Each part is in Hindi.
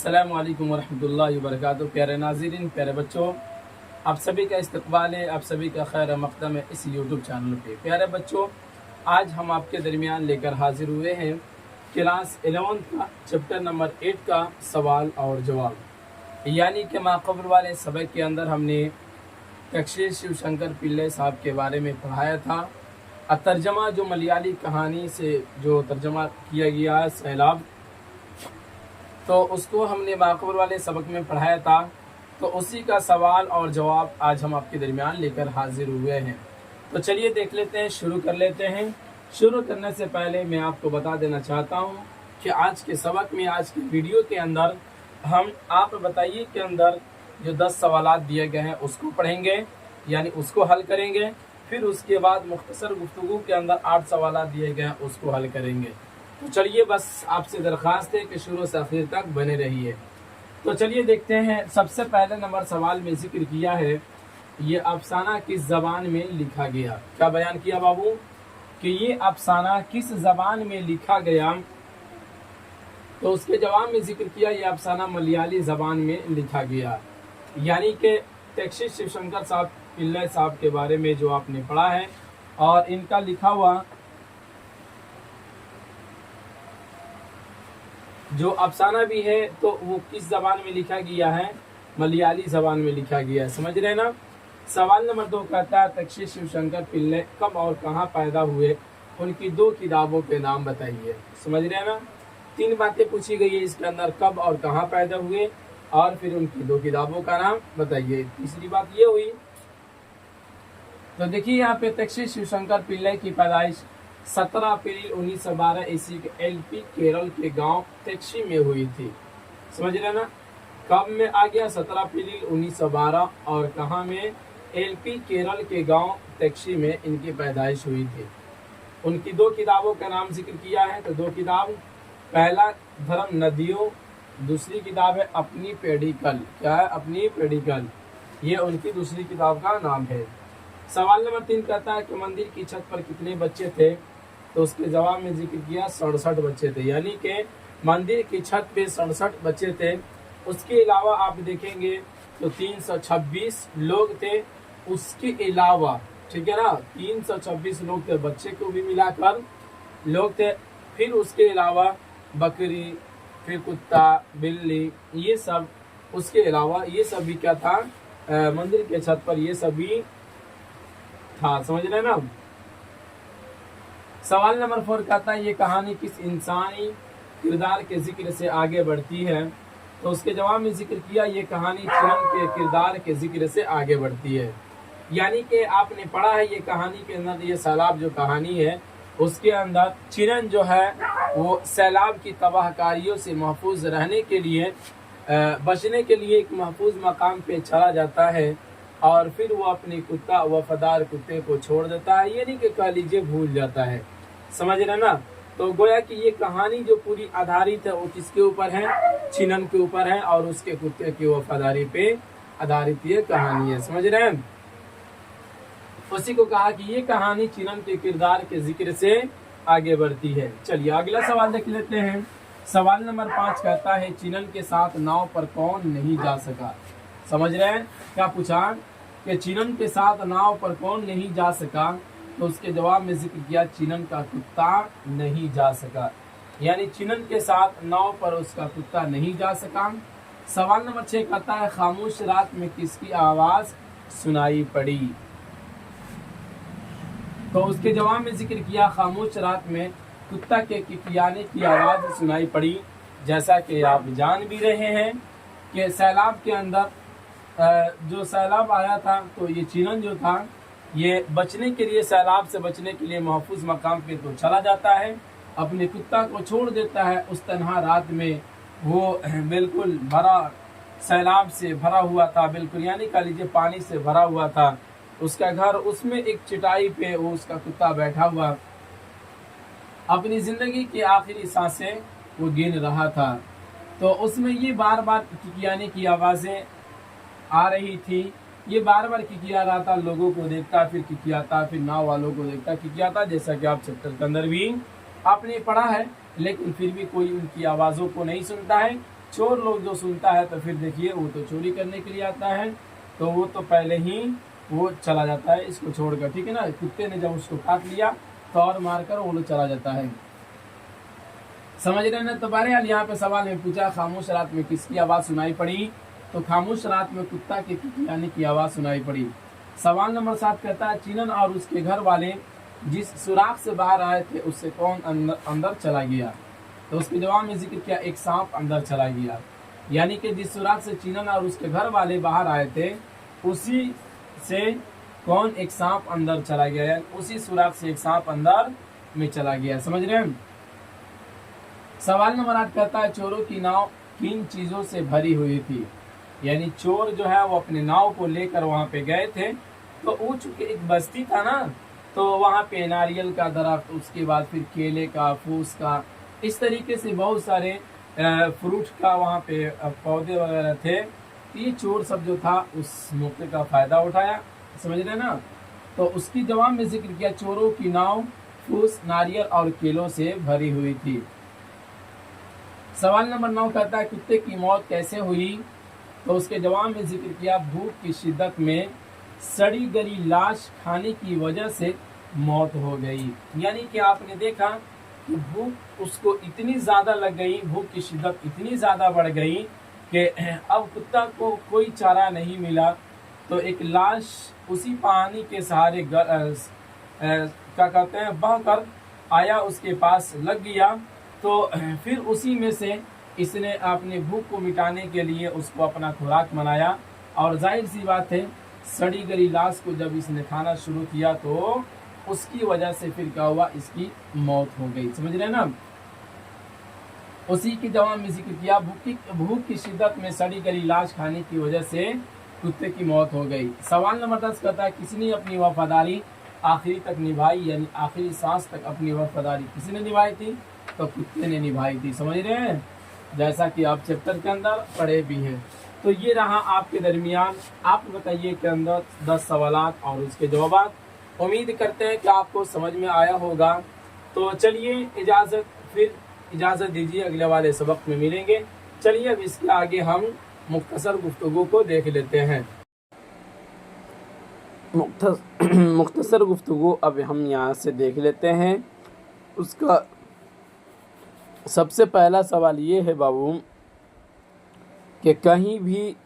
अस्सलामु अलैकुम वरहमतुल्लाहि वबरकातुहू। प्यारे नाज़रीन, प्यारे बच्चों, आप सभी का इस्तकबाल है, आप सभी का खैर मक़दम है इस यूट्यूब चैनल पे। प्यारे बच्चों, आज हम आपके दरमियान लेकर हाजिर हुए हैं क्लास 11 का चैप्टर नंबर 8 का सवाल और जवाब। यानी कि माक़बल वाले सबक के अंदर हमने तक्षी शिवशंकर पिल्ले साहब के बारे में पढ़ाया था। तर्जमा जो मलयाली कहानी से जो तर्जमा किया गया है सैलाब, तो उसको हमने माक़बल वाले सबक में पढ़ाया था। तो उसी का सवाल और जवाब आज हम आपके दरमियान लेकर हाजिर हुए हैं। तो चलिए देख लेते हैं, शुरू कर लेते हैं। शुरू करने से पहले मैं आपको बता देना चाहता हूँ कि आज के सबक में, आज की वीडियो के अंदर हम आप बताइए के अंदर जो 10 सवालात दिए गए हैं उसको पढ़ेंगे, यानी उसको हल करेंगे। फिर उसके बाद मुख्तसर गुफ्तगू के अंदर 8 सवालात दिए गए हैं उसको हल करेंगे। तो चलिए, बस आपसे दरख्वास्त है कि शुरू से आखिर तक बने रहिए। तो चलिए देखते हैं। सबसे पहले नंबर सवाल में जिक्र किया है, ये अफसाना किस ज़बान में लिखा गया। क्या बयान किया बाबू कि ये अफसाना किस ज़बान में लिखा गया। तो उसके जवाब में जिक्र किया ये अफसाना मलयाली ज़बान में लिखा गया। यानी कि तक्षी शिवशंकर साहब पिल्ले साहब के बारे में जो आपने पढ़ा है और इनका लिखा हुआ जो अफसाना भी है तो वो किस ज़बान में लिखा गया है, मलयाली ज़बान में लिखा गया है। समझ रहे ना। सवाल नंबर 2 कहता है तक्षी शिवशंकर पिल्ले कब और कहाँ पैदा हुए, उनकी 2 किताबों के नाम बताइए। समझ रहे ना। 3 बातें पूछी गई है इसके अंदर, कब और कहाँ पैदा हुए और फिर उनकी 2 किताबों का नाम बताइए। तीसरी बात ये हुई, तो देखिए यहाँ पे तक्षी शिवशंकर पिल्ले की पैदाइश 17 अप्रैल 1912 ईस्वी के एलपी केरल के गांव तक्षी में हुई थी। समझ रहे ना। कब में आ गया 17 अप्रैल 1912 और कहाँ में, एलपी केरल के गांव तक्षी में इनकी पैदाइश हुई थी। उनकी 2 किताबों का नाम जिक्र किया है। तो 2 किताब, पहला धर्म नदियों, दूसरी किताब है अपनी पेडिकल। क्या है? अपनी पेडिकल। ये उनकी दूसरी किताब का नाम है। सवाल नंबर 3 कहता है कि मंदिर की छत पर कितने बच्चे थे। तो उसके जवाब में जिक्र किया 67 बच्चे थे। यानी कि मंदिर की छत पे 67 बच्चे थे। उसके अलावा आप देखेंगे तो 326 लोग थे। उसके अलावा, ठीक है ना, 326 लोग थे, बच्चे को भी मिलाकर लोग थे। फिर उसके अलावा बकरी, फिर कुत्ता, बिल्ली, ये सब उसके अलावा ये सब भी क्या था, मंदिर के छत पर ये सब भी था। समझ रहे ना। सवाल नंबर 4 कहता है ये कहानी किस इंसानी किरदार के जिक्र से आगे बढ़ती है। तो उसके जवाब में जिक्र किया ये कहानी चिरन के किरदार के जिक्र से आगे बढ़ती है। यानी कि आपने पढ़ा है ये कहानी के अंदर, ये सैलाब जो कहानी है उसके अंदर चिरन जो है वो सैलाब की तबाहकारियों से महफूज रहने के लिए, बचने के लिए एक महफूज मकाम पे चला जाता है और फिर वो अपने कुत्ता, वफादार कुत्ते को छोड़ देता है। ये नहीं कि कह लीजिए भूल जाता है। समझ रहे ना। तो गोया कि ये कहानी जो पूरी आधारित है वो किसके ऊपर है, चिनन के ऊपर है और उसके कुत्ते की वफादारी पे आधारित ये कहानी है। समझ रहे हैं। उसी को कहा कि ये कहानी चिनन के किरदार के जिक्र से आगे बढ़ती है। चलिए अगला सवाल देख लेते हैं। सवाल नंबर 5 कहता है चिनन के साथ नाव पर कौन नहीं जा सका। समझ रहे हैं। क्या पूछा कि चिनन के साथ नाव पर कौन नहीं जा सका। तो उसके जवाब में जिक्र किया चिनन का कुत्ता नहीं जा सका। यानी चिनन के साथ नाव पर उसका कुत्ता नहीं जा सका। सवाल नंबर 6 कहता है खामोश रात में किसकी आवाज सुनाई पड़ी। तो उसके जवाब में जिक्र किया खामोश रात में कुत्ता के किकियाने की आवाज सुनाई पड़ी। जैसा कि आप जान भी रहे हैं कि सैलाब के अंदर जो सैलाब आया था तो ये चिनन जो था ये बचने के लिए, सैलाब से बचने के लिए महफूज मकाम पे तो चला जाता है, अपने कुत्ता को छोड़ देता है। उस तन्हा रात में वो बिल्कुल भरा, सैलाब से भरा हुआ था, बिल्कुल यानी कह लीजिए पानी से भरा हुआ था उसका घर। उसमें एक चटाई पे वो उसका कुत्ता बैठा हुआ अपनी जिंदगी की आखिरी सांसें वो गिन रहा था। तो उसमें ये बार बार किकियाने की आवाज़ें आ रही थी। ये बार बार किकिया रहा था, लोगों को देखता फिर किकियाता, फिर नाव वालों को देखता किकियाता, जैसा कि आप चैप्टर के अंदर भी आपने पढ़ा है। लेकिन फिर भी कोई उनकी आवाज़ों को नहीं सुनता है चोर लोग जो सुनता है तो फिर देखिए वो तो चोरी करने के लिए आता है, तो वो तो पहले ही वो चला जाता है इसको छोड़कर, ठीक है ना। कुत्ते ने जब उसको काट लिया तो और मारकर वो लोग चला जाता है, समझ रहे ना। तो बहरहाल यहाँ पे सवाल में पूछा खामोश रात में किसकी आवाज़ सुनाई पड़ी, तो खामोश रात में कुत्ता के किकियाने की आवाज़ सुनाई पड़ी। सवाल नंबर 7 कहता है चिनन और उसके घर वाले जिस सुराख से बाहर आए थे उससे कौन अंदर चला गया, तो उसके जवाब में जिक्र किया एक सांप अंदर चला गया। यानी कि जिस सुराख से चिनन और उसके घर वाले बाहर आए थे उसी से कौन एक सांप अंदर चला गया, उसी सुराख से एक सांप अंदर में चला गया, समझ रहे हैं। सवाल नंबर 8 कहता है चोरों की नाव किन चीजों से भरी हुई थी, यानी चोर जो है वो अपने नाव को लेकर वहां पे गए थे, तो वो चूंकि एक बस्ती था ना, तो वहां पे नारियल का दरख्त, उसके बाद फिर केले का, फूस का, इस तरीके से बहुत सारे फ्रूट का वहां पे पौधे वगैरह थे। ये चोर सब जो था उस मौके का फायदा उठाया, समझ रहे ना। तो उसकी जवाब में जिक्र किया चोरों की नाव फूस, नारियल और केलों से भरी हुई थी। सवाल नंबर 9 कहता है कुत्ते की मौत कैसे हुई, तो उसके जवाब में जिक्र किया भूख की शिद्दत में सड़ी गली लाश खाने की वजह से मौत हो गई। यानी कि आपने देखा कि भूख उसको इतनी ज़्यादा लग गई, भूख की शिद्दत इतनी ज़्यादा बढ़ गई कि अब कुत्ता को कोई चारा नहीं मिला, तो एक लाश उसी पानी के सहारे क्या कहते हैं बह कर आया, उसके पास लग गया, तो फिर उसी में से इसने अपने भूख को मिटाने के लिए उसको अपना खुराक बनाया। और जाहिर सी बात है सड़ी गली लाश को जब इसने खाना शुरू किया तो उसकी वजह से फिर क्या हुआ, इसकी मौत हो गई, समझ रहे हैं ना। उसी के जवाब में जिक्र किया भूख की शिद्दत में सड़ी गली लाश खाने की वजह से कुत्ते की मौत हो गई। सवाल नंबर 10 कहता है किसने अपनी वफादारी आखिरी तक निभाई, यानी आखिरी सांस तक अपनी वफादारी किसने निभाई थी, तो कुत्ते ने निभाई थी, समझ रहे हैं, जैसा कि आप चैप्टर के अंदर पढ़े भी हैं। तो ये रहा आपके दरमियान आप बताइए के अंदर 10 सवालात और उसके जवाब। उम्मीद करते हैं कि आपको समझ में आया होगा। तो चलिए इजाज़त दीजिए, अगले वाले सबक में मिलेंगे। चलिए अब इसके आगे हम मुख्तसर गुफ्तगू को देख लेते हैं। मुख्तसर गुफ्तगू अब हम यहाँ से देख लेते हैं। उसका सबसे पहला सवाल ये है बाबू कि कहीं भी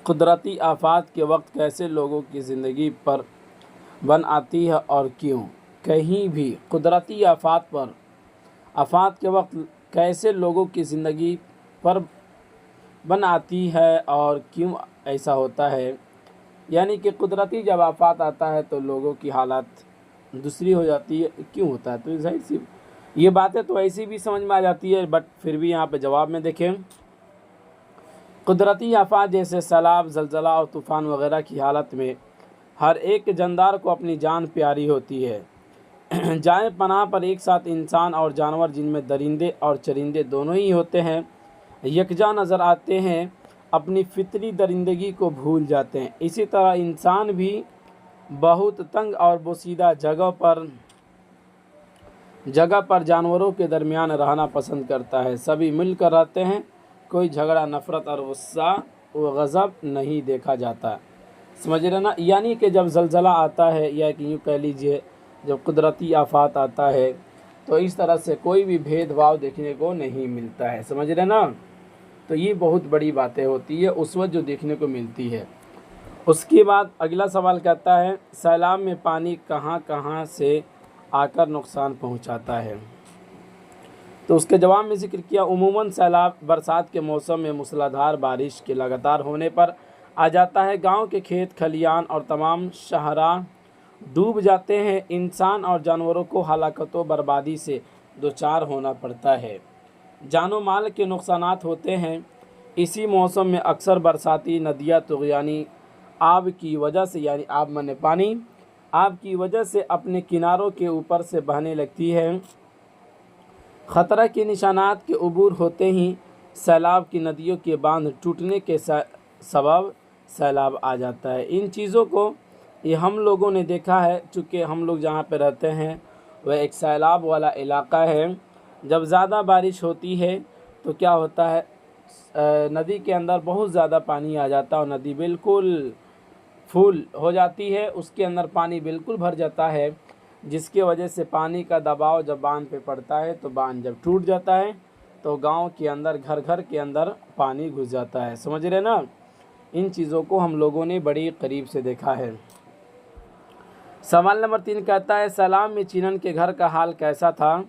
कुदरती आफात के वक्त कैसे लोगों की ज़िंदगी पर बन आती है और क्यों। कहीं भी कुदरती आफात के वक्त कैसे लोगों की ज़िंदगी पर बन आती है और क्यों ऐसा होता है। यानी कि कुदरती जब आफात आता है तो लोगों की हालत दूसरी हो जाती है, क्यों होता है। तो जाहिर सी ये बातें तो ऐसी भी समझ में आ जाती है, बट फिर भी यहाँ पे जवाब में देखें कुदरती आफात जैसे सैलाब, ज़लज़ला और तूफ़ान वगैरह की हालत में हर एक जानदार को अपनी जान प्यारी होती है। जाए पनाह पर एक साथ इंसान और जानवर, जिनमें दरिंदे और चरिंदे दोनों ही होते हैं, यकजा नज़र आते हैं, अपनी फितरी दरिंदगी को भूल जाते हैं। इसी तरह इंसान भी बहुत तंग और बोसीदा जगह पर जानवरों के दरमियान रहना पसंद करता है। सभी मिलकर रहते हैं, कोई झगड़ा, नफ़रत और गुस्सा व गज़ब नहीं देखा जाता, समझ रहे ना। यानी कि जब ज़लज़ला आता है या कि यूँ कह लीजिए जब कुदरती आफात आता है तो इस तरह से कोई भी भेदभाव देखने को नहीं मिलता है, समझ रहे ना। तो ये बहुत बड़ी बातें होती है उस वक्त जो देखने को मिलती है। उसके बाद अगला सवाल कहता है सैलाब में पानी कहाँ कहाँ से आकर नुकसान पहुँचाता है। तो उसके जवाब में जिक्र किया उमूमन सैलाब बरसात के मौसम में मूसलाधार बारिश के लगातार होने पर आ जाता है। गांव के खेत खलियान और तमाम शाहराह डूब जाते हैं। इंसान और जानवरों को हलाकत व बर्बादी से दोचार होना पड़ता है, जानो माल के नुकसानात होते हैं। इसी मौसम में अक्सर बरसाती नदियाँ तुग़यानी आब की वजह से, यानी आब माने पानी, आब की वजह से अपने किनारों के ऊपर से बहने लगती है। ख़तरा के निशानात के अबूर होते ही सैलाब की नदियों के बांध टूटने के सबब सैलाब आ जाता है। इन चीज़ों को ये हम लोगों ने देखा है, चूँकि हम लोग जहाँ पे रहते हैं वह एक सैलाब वाला इलाका है। जब ज़्यादा बारिश होती है तो क्या होता है, नदी के अंदर बहुत ज़्यादा पानी आ जाता है और नदी बिल्कुल फुल हो जाती है, उसके अंदर पानी बिल्कुल भर जाता है, जिसकी वजह से पानी का दबाव जब बांध पे पड़ता है तो बांध जब टूट जाता है तो गांव के अंदर घर घर के अंदर पानी घुस जाता है। समझ रहे ना? इन चीज़ों को हम लोगों ने बड़ी करीब से देखा है। सवाल नंबर 3 कहता है सलाम में चिनन के घर का हाल कैसा था?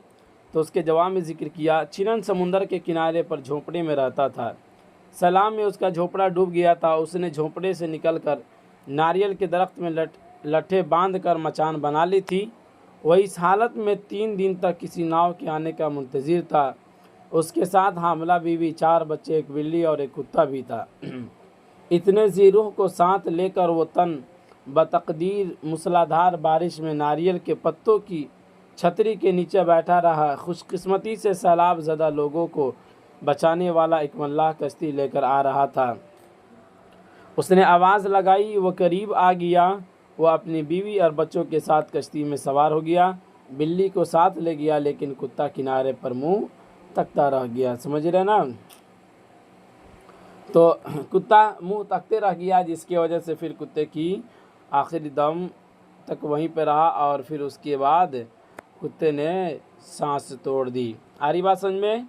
तो उसके जवाब में जिक्र किया चिनन समुंदर के किनारे पर झोंपड़े में रहता था। सलाम में उसका झोंपड़ा डूब गया था। उसने झोंपड़े से निकलकर नारियल के दरख्त में लट्ठे बांध कर मचान बना ली थी। वह इस हालत में 3 दिन तक किसी नाव के आने का मुंतज़िर था। उसके साथ हामला बीवी, 4 बच्चे, एक बिल्ली और एक कुत्ता भी था। इतने सी रूह को साथ लेकर वो तन बतकदीर मूसलाधार बारिश में नारियल के पत्तों की छतरी के नीचे बैठा रहा। खुशकिस्मती से सैलाब ज़दा लोगों को बचाने वाला एक मल्लाह कश्ती लेकर आ रहा था। उसने आवाज़ लगाई, वो करीब आ गया। वो अपनी बीवी और बच्चों के साथ कश्ती में सवार हो गया। बिल्ली को साथ ले गया, लेकिन कुत्ता किनारे पर मुंह तकता रह गया। समझ रहे ना? तो कुत्ता मुंह तकते रह गया, जिसकी वजह से फिर कुत्ते की आखिरी दम तक वहीं पर रहा और फिर उसके बाद कुत्ते ने सांस तोड़ दी। आ रही बात समझ में?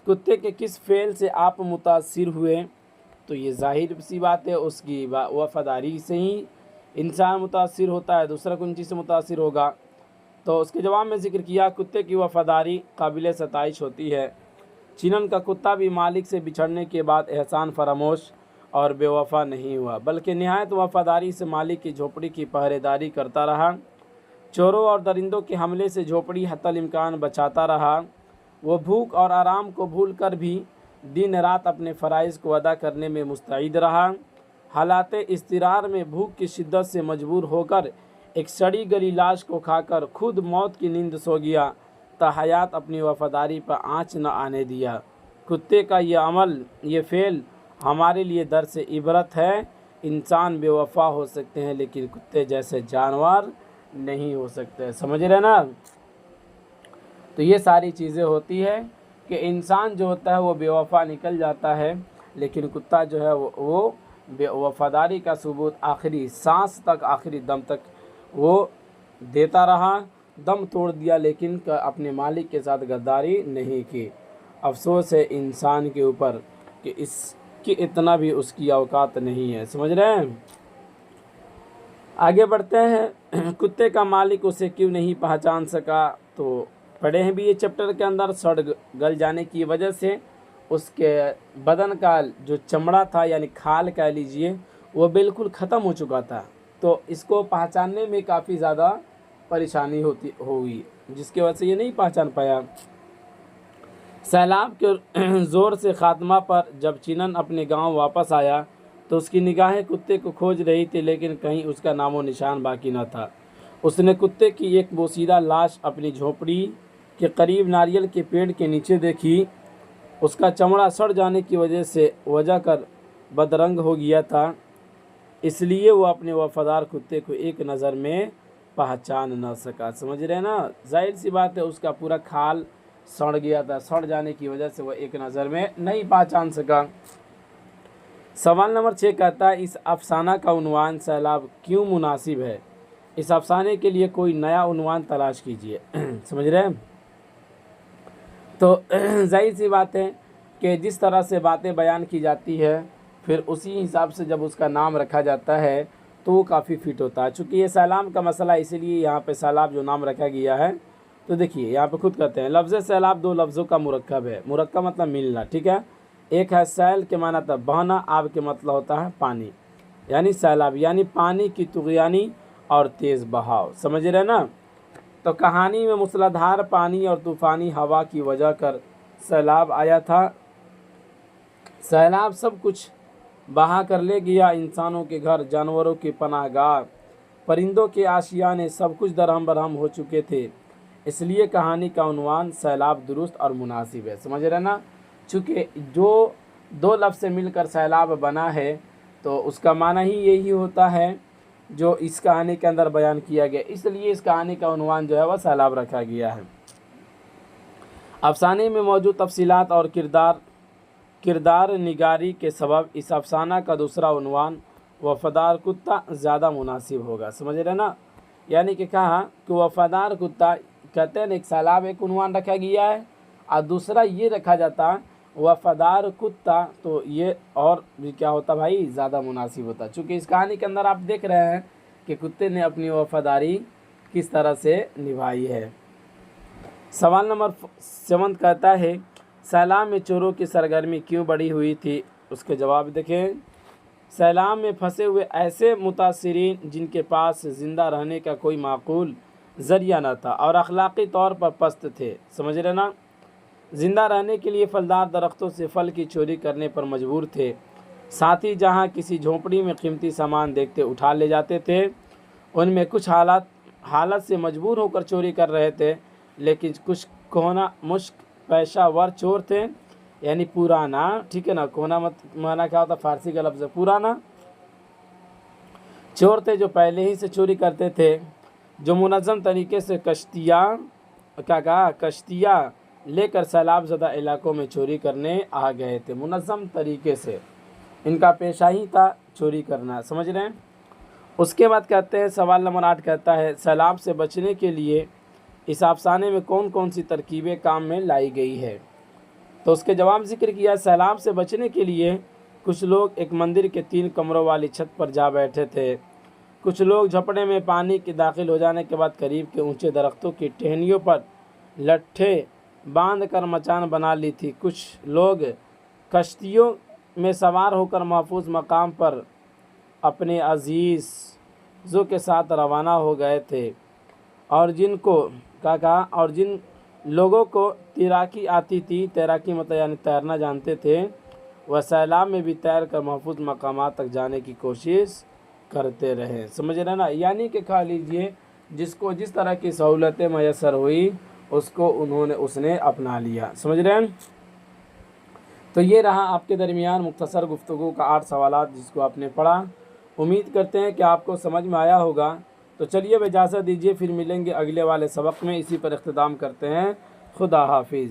कुत्ते के किस फेल से आप मुतासिर हुए? तो ये जाहिर सी बात है, उसकी वफादारी से ही इंसान मुतासिर होता है, दूसरा कौन चीज़ से मुतासिर होगा? तो उसके जवाब में जिक्र किया कुत्ते की वफादारी काबिल सताइश होती है। चिनन का कुत्ता भी मालिक से बिछड़ने के बाद एहसान फरामोश और बेवफा नहीं हुआ, बल्कि निहायत वफादारी से मालिक की झोपड़ी की पहरेदारी करता रहा। चोरों और दरिंदों के हमले से झोपड़ी हत्तल इम्कान बचाता रहा। वो भूख और आराम को भूल कर भी दिन रात अपने फ़राइज़ को अदा करने में मुस्तैद रहा। हालात इस्तिरार में भूख की शिद्दत से मजबूर होकर एक सड़ी गली लाश को खाकर खुद मौत की नींद सो गया, हयात अपनी वफादारी पर आँच न आने दिया। कुत्ते का ये अमल, ये फ़ेल हमारे लिए दर्स इबरत है। इंसान बेवफा हो सकते हैं, लेकिन कुत्ते जैसे जानवर नहीं हो सकते। समझ रहे ना? तो ये सारी चीज़ें होती है कि इंसान जो होता है वो बेवफा निकल जाता है, लेकिन कुत्ता जो है वो वफादारी का सबूत आखिरी सांस तक, आखिरी दम तक वो देता रहा। दम तोड़ दिया, लेकिन अपने मालिक के साथ गद्दारी नहीं की। अफसोस है इंसान के ऊपर कि इसकी इतना भी उसकी औकात नहीं है। समझ रहे हैं? आगे बढ़ते हैं। कुत्ते का मालिक उसे क्यों नहीं पहचान सका? तो पढ़े हैं भी ये चैप्टर के अंदर। सड़ गल जाने की वजह से उसके बदन का जो चमड़ा था, यानी खाल कह लीजिए, वो बिल्कुल ख़त्म हो चुका था। तो इसको पहचानने में काफ़ी ज़्यादा परेशानी हुई, जिसकी वजह से ये नहीं पहचान पाया। सैलाब के ज़ोर से ख़ात्मा पर जब चिनन अपने गांव वापस आया तो उसकी निगाहें कुत्ते को खोज रही थी, लेकिन कहीं उसका नामो निशान बाकी न था। उसने कुत्ते की एक बोसीदा लाश अपनी झोपड़ी के करीब नारियल के पेड़ के नीचे देखी। उसका चमड़ा सड़ जाने की वजह से वजह कर बदरंग हो गया था, इसलिए वो अपने वफादार कुत्ते को एक नज़र में पहचान न सका। समझ रहे ना? जाहिर सी बात है, उसका पूरा खाल सड़ गया था। सड़ जाने की वजह से वो एक नज़र में नहीं पहचान सका। सवाल नंबर 6 कहता है इस अफसाना का उन्वान सैलाब क्यों मुनासिब है? इस अफसाने के लिए कोई नया उन्वान तलाश कीजिए। समझ रहे हैं? तो जाहिर सी बात है कि जिस तरह से बातें बयान की जाती है, फिर उसी हिसाब से जब उसका नाम रखा जाता है तो वो काफ़ी फिट होता है। चूँकि ये सैलाब का मसला, इसीलिए यहाँ पे सैलाब जो नाम रखा गया है। तो देखिए यहाँ पे खुद कहते हैं लफ्ज़ सैलाब 2 लफ्ज़ों का मुरक्कब है। मुरक्कब मतलब मिलना, ठीक है। एक है सैल के माना था बहना, आब के मतलब होता है पानी, यानी सैलाब यानी पानी की तुग़यानी और तेज़ बहाव। समझ रहे ना? तो कहानी में मूसलाधार पानी और तूफ़ानी हवा की वजह कर सैलाब आया था। सैलाब सब कुछ बहा कर ले गया, इंसानों के घर, जानवरों की पनाहगाह, परिंदों के आशियाने, सब कुछ दरहम बरहम हो चुके थे। इसलिए कहानी का उन्वान सैलाब दुरुस्त और मुनासिब है। समझ रहे ना? चूँकि जो 2 लफ्ज़ से मिलकर सैलाब बना है तो उसका माना ही यही होता है जो इस कहानी के अंदर बयान किया गया, इसलिए इस कहानी का उन्वान जो है वह सैलाब रखा गया है। अफसाने में मौजूद तफसीलात और किरदार किरदार निगारी के सबब इस अफसाना का दूसरा उन्वान वफ़ादार कुत्ता ज़्यादा मुनासिब होगा। समझ रहे ना, यानी कि कहा कि वफ़ादार कुत्ता, कहते हैं एक सैलाब एक उन्वान रखा गया है और दूसरा ये रखा जाता वफ़ादार कुत्ता, तो ये और भी क्या होता भाई, ज़्यादा मुनासिब होता। चूँकि इस कहानी के अंदर आप देख रहे हैं कि कुत्ते ने अपनी वफ़ादारी किस तरह से निभाई है। सवाल नंबर 7 कहता है सैलाब में चोरों की सरगर्मी क्यों बढ़ी हुई थी। उसके जवाब देखें। सैलाब में फंसे हुए ऐसे मुतासिरीन जिनके पास ज़िंदा रहने का कोई माकूल ज़रिया न था और अखलाक़ी तौर पर पस्त थे। समझ रहे ना, ज़िंदा रहने के लिए फलदार दरख्तों से फल की चोरी करने पर मजबूर थे। साथ ही जहाँ किसी झोंपड़ी में कीमती सामान देखते उठा ले जाते थे, उनमें कुछ हालत से मजबूर होकर चोरी कर रहे थे, लेकिन कुछ कोना मुश्क पेशावर चोर थे, यानी पुराना, ठीक है ना, कोना मत माना क्या होता, फारसी का लफ्ज़ है पुराना, चोर थे जो पहले ही से चोरी करते थे, जो मुनज़्ज़म तरीके से कश्तियाँ लेकर सैलाब ज़दा इलाकों में चोरी करने आ गए थे। मुनज़्ज़म तरीके से इनका पेशा ही था चोरी करना। समझ रहे हैं। उसके बाद कहते हैं सवाल नंबर 8 कहता है सैलाब से बचने के लिए इस अफसाने में कौन कौन सी तरकीबें काम में लाई गई है। तो उसके जवाब जिक्र किया, सैलाब से बचने के लिए कुछ लोग एक मंदिर के 3 कमरों वाली छत पर जा बैठे थे। कुछ लोग झपड़े में पानी के दाखिल हो जाने के बाद करीब के ऊंचे दरख्तों की टहनियों पर लट्ठे बांध कर मचान बना ली थी। कुछ लोग कश्तियों में सवार होकर महफूज मकाम पर अपने अजीज़ों के साथ रवाना हो गए थे, और जिन लोगों को तैराकी आती थी, तैराकी मतलब यानी तैरना जानते थे, वह सैलाब में भी तैर कर महफूज मकामात तक जाने की कोशिश करते रहे। समझ रहे ना, यानी कि खा लीजिए जिसको जिस तरह की सहूलतें मैसर हुई उसने अपना लिया। समझ रहे हैं। तो ये रहा आपके दरमियान मुख्तसर गुफ्तगू का 8 सवालात जिसको आपने पढ़ा। उम्मीद करते हैं कि आपको समझ में आया होगा। तो चलिए अब इजाज़त दीजिए, फिर मिलेंगे अगले वाले सबक में। इसी पर इख्तिताम करते हैं। खुदा हाफिज़।